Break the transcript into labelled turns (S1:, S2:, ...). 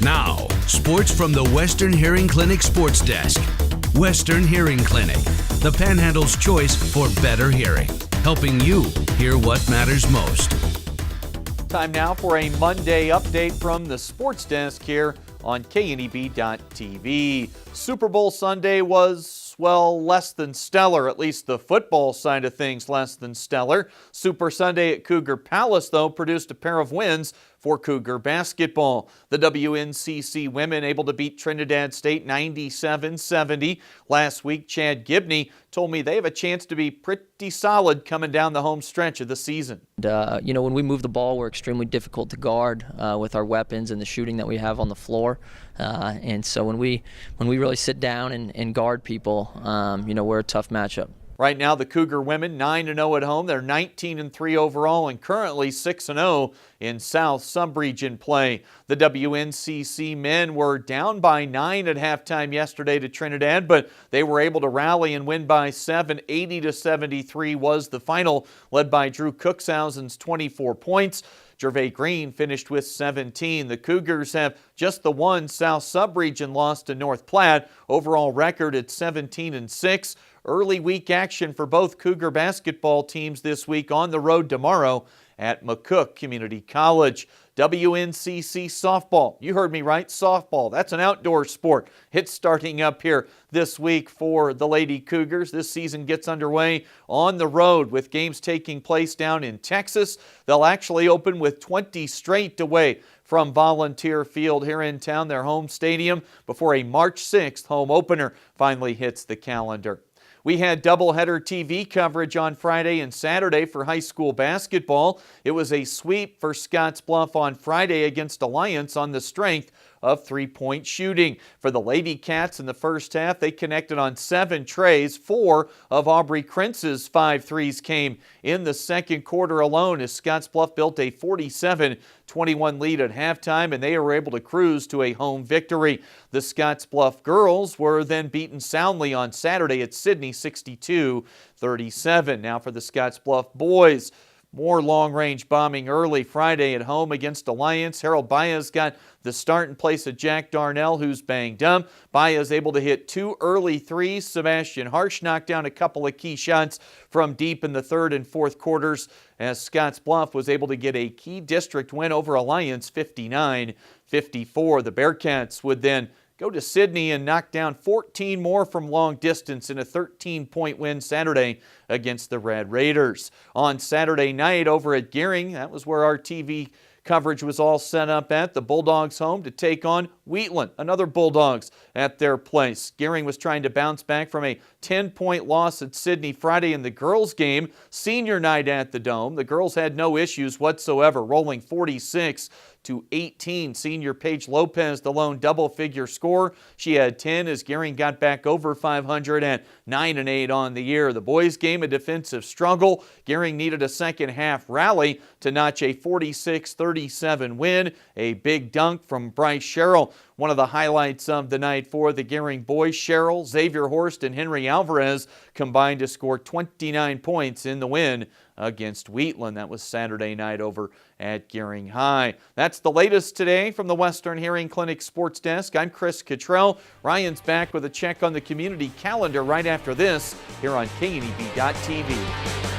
S1: Now, sports from the Western Hearing Clinic Sports Desk. Western Hearing Clinic, the Panhandle's choice for better hearing, helping you hear what matters most.
S2: Time now for a Monday update from the Sports Desk here on KNEB.TV. Super Bowl Sunday was, well, less than stellar, at least the football side of things less than stellar. Super Sunday at Cougar Palace, though, produced a pair of wins for Cougar basketball. The WNCC women able to beat Trinidad State 97-70. Last week, Chad Gibney told me they have a chance to be pretty solid coming down the home stretch of the season.
S3: When we move the ball, we're extremely difficult to guard with our weapons and the shooting that we have on the floor. And so when we really sit down and guard people, we're a tough matchup.
S2: Right now, the Cougar women 9-0 at home. They're 19-3 overall and currently 6-0 in South Sub-Region play. The WNCC men were down by 9 at halftime yesterday to Trinidad, but they were able to rally and win by 7. 80-73 was the final, led by Drew Cookshausen's 24 points. Gervais Green finished with 17. The Cougars have just the one South Sub-Region loss to North Platte. Overall record at 17-6. Early week action for both Cougar basketball teams this week on the road tomorrow at McCook Community College. WNCC softball. You heard me right, softball. That's an outdoor sport. It's starting up here this week for the Lady Cougars. This season gets underway on the road with games taking place down in Texas. They'll actually open with 20 straight away from Volunteer Field here in town, their home stadium, before a March 6th home opener finally hits the calendar. We had doubleheader TV coverage on Friday and Saturday for high school basketball. It was a sweep for Scottsbluff on Friday against Alliance on the strength of three-point shooting. For the Lady Cats in the first half, they connected on 7 trays. 4 of Aubrey Krintz's 5 threes came in the second quarter alone as Scottsbluff built a 47-21 lead at halftime, and they were able to cruise to a home victory. The Scottsbluff girls were then beaten soundly on Saturday at Sidney 62-37. Now for the Scottsbluff boys. More long-range bombing early Friday at home against Alliance. Harold Baez got the start in place of Jack Darnell, who's banged up. Baez able to hit 2 early threes. Sebastian Harsh knocked down a couple of key shots from deep in the third and fourth quarters as Scottsbluff was able to get a key district win over Alliance 59-54. The Bearcats would then go to Sidney and knock down 14 more from long distance in a 13-point win Saturday against the Red Raiders. On Saturday night over at Gering, that was where our TV coverage was all set up at. The Bulldogs home to take on Wheatland, another Bulldogs at their place. Gering was trying to bounce back from a 10-point loss at Sidney Friday in the girls' game. Senior night at the Dome. The girls had no issues whatsoever, rolling 46-18. Senior Paige Lopez, the lone double-figure scorer. She had 10 as Gering got back over 500 at 9-8 on the year. The boys' game, a defensive struggle. Gering needed a second-half rally to notch a 46-37 win. A big dunk from Bryce Sherrill. One of the highlights of the night for the Gering boys. Sherrill, Xavier Horst, and Henry Alvarez combined to score 29 points in the win against Wheatland. That was Saturday night over at Gering High. That's the latest today from the Western Hearing Clinic Sports Desk. I'm Chris Cottrell. Ryan's back with a check on the community calendar right after this here on KNEB.TV.